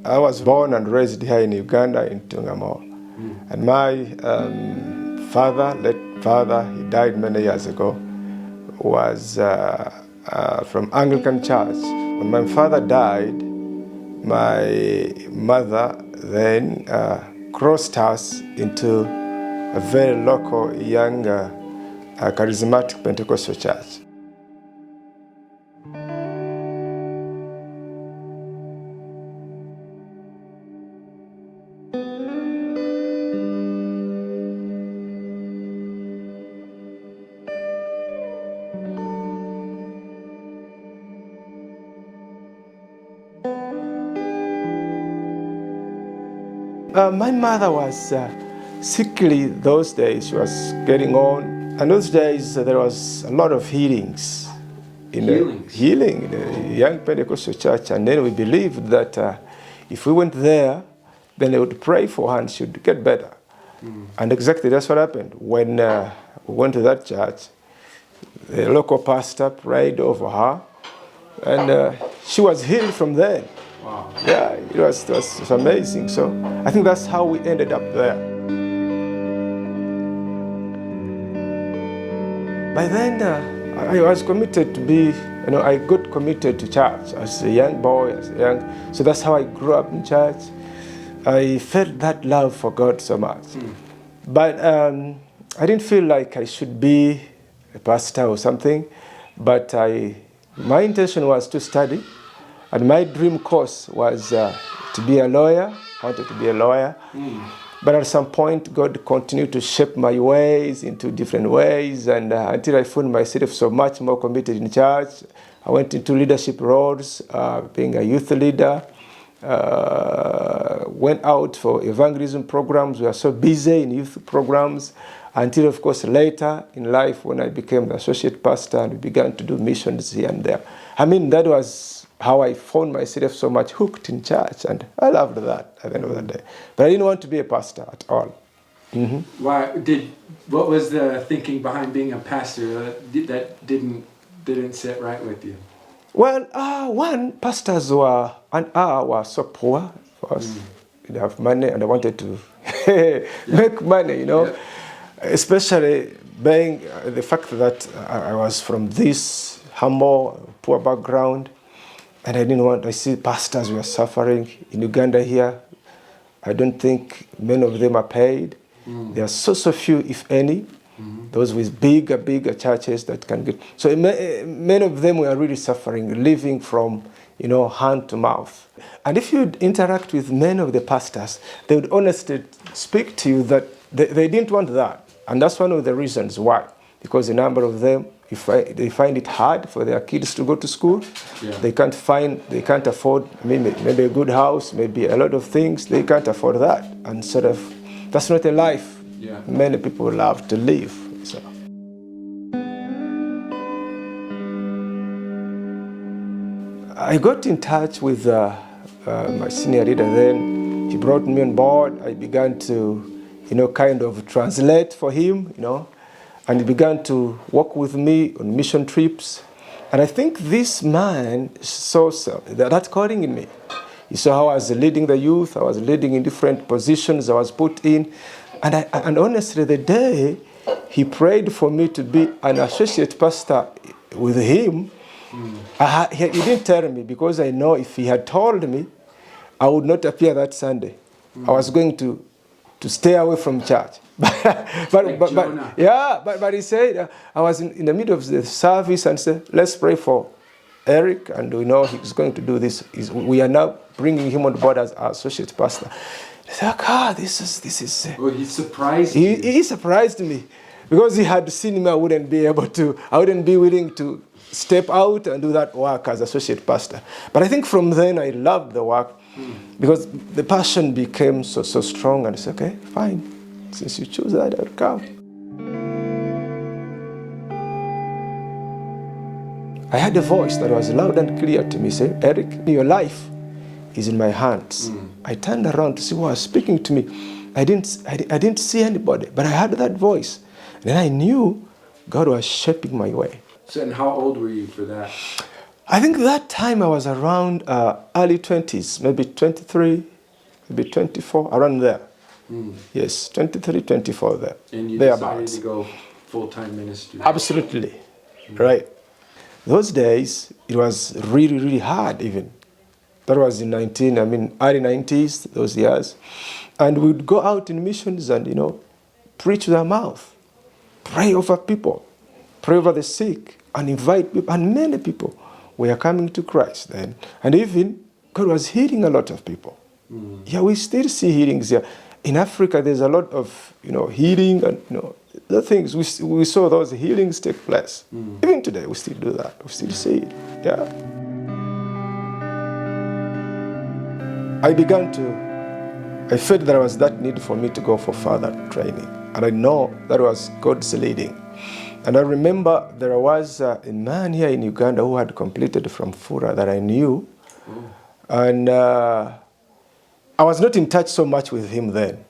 I was born and raised here in Uganda, in Ntungamo. And my late father, he died many years ago, was from Anglican Church. When my father died, my mother then crossed us into a very local, young, charismatic Pentecostal church. My mother was sickly those days. She was getting on. And those days there was a lot of healings in the young Pentecostal church. And then we believed that if we went there, then they would pray for her and she would get better. And exactly that's what happened. When we went to that church, the local pastor prayed over her, and she was healed from there. Wow. Yeah, it was amazing. So I think that's how we ended up there. By then, I was committed to be, I got committed to church as a young boy, so that's how I grew up in church. I felt that love for God so much. But I didn't feel like I should be a pastor or something, but my intention was to study. And my dream course was to be a lawyer. I wanted to be a lawyer. But at some point, God continued to shape my ways into different ways. And until I found myself so much more committed in church, I went into leadership roles, being a youth leader. Went out for evangelism programs. We were so busy in youth programs. Until, of course, later in life when I became the associate pastor and we began to do missions here and there. I mean, that was how I found myself so much hooked in church, and I loved that at the end of the day. But I didn't want to be a pastor at all. Why what was the thinking behind being a pastor that didn't sit right with you? Well, one, pastors were so poor for us. We didn't have money, and I wanted to make money, Yeah. Especially being the fact that I was from this humble, poor background. And I see pastors were suffering in Uganda here. I don't think many of them are paid. There are so few, if any, those with bigger churches that can get. So many of them were really suffering, living from, hand to mouth. And if you interact with many of the pastors, they would honestly speak to you that they didn't want that. And that's one of the reasons why. Because a number of them, they find it hard for their kids to go to school. Yeah. They can't afford maybe a good house, maybe a lot of things. They can't afford that. And that's not a life many people love to live. So. I got in touch with my senior leader then. He brought me on board. I began to, kind of translate for him, And he began to work with me on mission trips. And I think this man saw that calling in me. He saw how I was leading the youth. I was leading in different positions I was put in. And honestly, the day he prayed for me to be an associate pastor with him, he didn't tell me, because I know if he had told me, I would not appear that Sunday. I was going to stay away from church. But he said, I was in the middle of the service and said, let's pray for Eric, and we know he's going to do this. We are now bringing him on board as our associate pastor. I said, this is. Well, he surprised you. He surprised me, because he had seen me. I wouldn't be willing to step out and do that work as associate pastor. But I think from then I loved the work, because the passion became so strong, and I said, okay, fine. Since you choose that, I'll come. I had a voice that was loud and clear to me, saying, Eric, your life is in my hands. I turned around to see who was speaking to me. I didn't see anybody, but I heard that voice. And then I knew God was shaping my way. So, and how old were you for that? I think that time I was around early 20s, maybe 23, maybe 24, around there. Yes, 23, 24 there. And you thereabouts. decided to go full-time ministry. Absolutely, right. Those days, it was really, really hard even. That was in early 90s, those years. And we'd go out in missions and, preach with our mouth, pray over people, pray over the sick, and invite people. And many people were coming to Christ then. And even God was healing a lot of people. Yeah, we still see healings here. In Africa, there's a lot of, healing and, the things. We saw those healings take place. Even today, we still do that. We still see it. Yeah. I felt there was that need for me to go for further training. And I know that was God's leading. And I remember there was a man here in Uganda who had completed from Fuller that I knew. And I was not in touch so much with him then.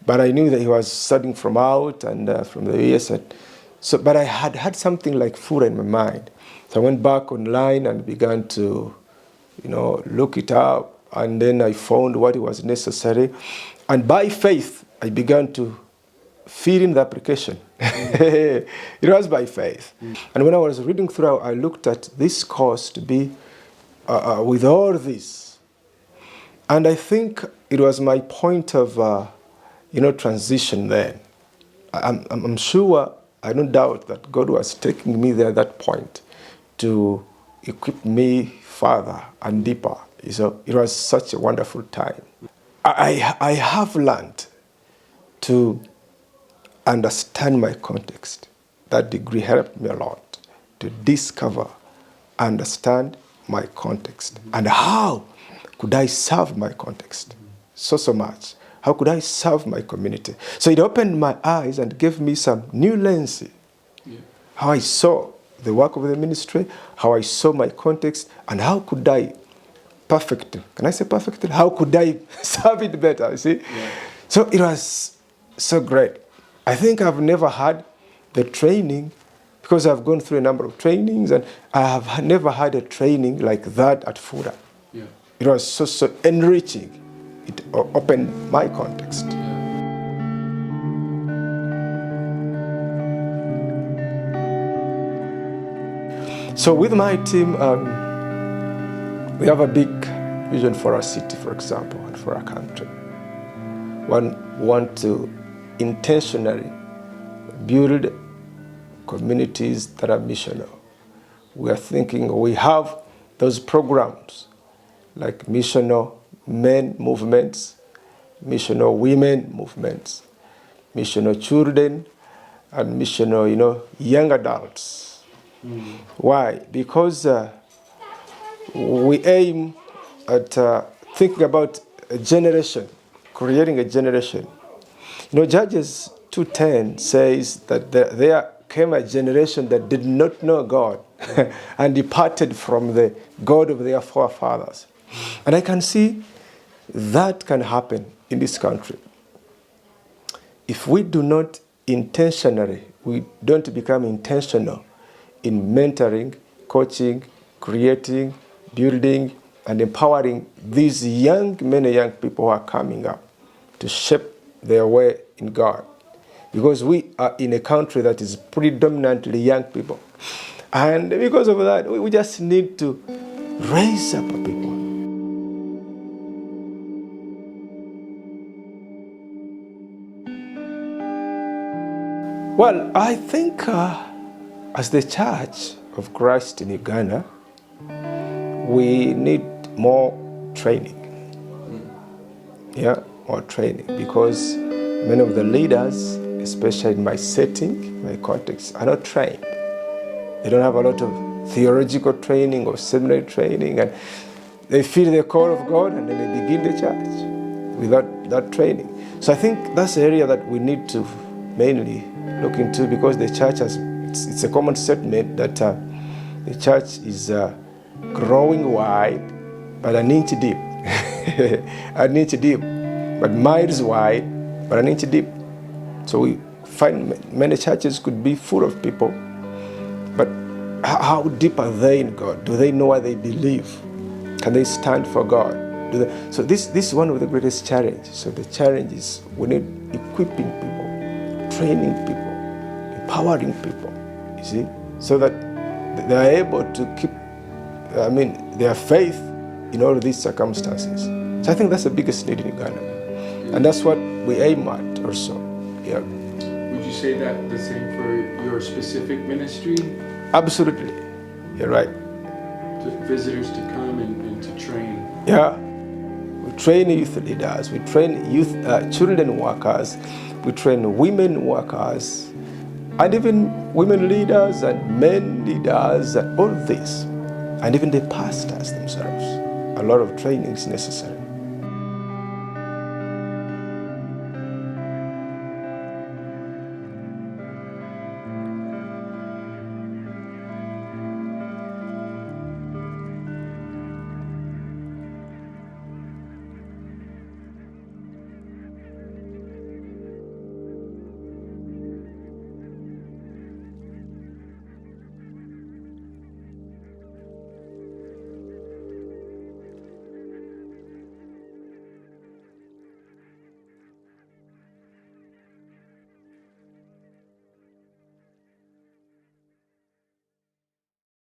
But I knew that he was studying from out and from the US. But I had something like Fuller in my mind. So I went back online and began to, look it up. And then I found what was necessary. And by faith, I began to fill in the application. It was by faith. And when I was reading through, I looked at this course to be with all this. And I think it was my point of, transition then. I'm sure, I don't doubt that God was taking me there at that point to equip me further and deeper. So it was such a wonderful time. I have learned to understand my context. That degree helped me a lot to discover, understand my context. And how could I serve my context so much? How could I serve my community? So it opened my eyes and gave me some new lens. How I saw the work of the ministry, how I saw my context, and how could I perfect it. Can I say perfect it? How could I serve it better, you see? Yeah. So it was so great. I think I've never had the training, because I've gone through a number of trainings, and I have never had a training like that at Fuller. Yeah. It was so enriching. It opened my context. Yeah. So with my team, we have a big vision for our city, for example, and for our country. We want to intentionally build communities that are missional. We are thinking we have those programs like missional men movements, missional women movements, missional children, and missional, young adults. Why? Because we aim at thinking about a generation, creating a generation. Judges 2:10 says that there came a generation that did not know God and departed from the God of their forefathers. And I can see that can happen in this country. If we do not intentionally, we don't become intentional in mentoring, coaching, creating, building, and empowering these many young people who are coming up to shape their way in God. Because we are in a country that is predominantly young people. And because of that, we just need to raise up our people. Well, I think as the Church of Christ in Uganda, we need more training. Yeah, more training, because many of the leaders, especially in my setting, my context, are not trained. They don't have a lot of theological training or seminary training, and they feel the call of God and then they begin the church without that training. So I think that's the area that we need to mainly look into, because the church it's a common statement that the church is growing wide, but an inch deep. An inch deep, but miles wide, but an inch deep. So we find many churches could be full of people, but How deep are they in God? Do they know what they believe? Can they stand for God? So this is one of the greatest challenges. So the challenge is we need equipping people, training people, empowering people, you see, so that they are able to keep, their faith in all of these circumstances. So I think that's the biggest need in Uganda. And that's what we aim at also. Yeah. Would you say that the same for your specific ministry? Absolutely. You're right. To visitors to come and to train. Yeah. We train youth leaders, we train children workers, we train women workers, and even women leaders and men leaders and all this, and even the pastors themselves. A lot of training is necessary.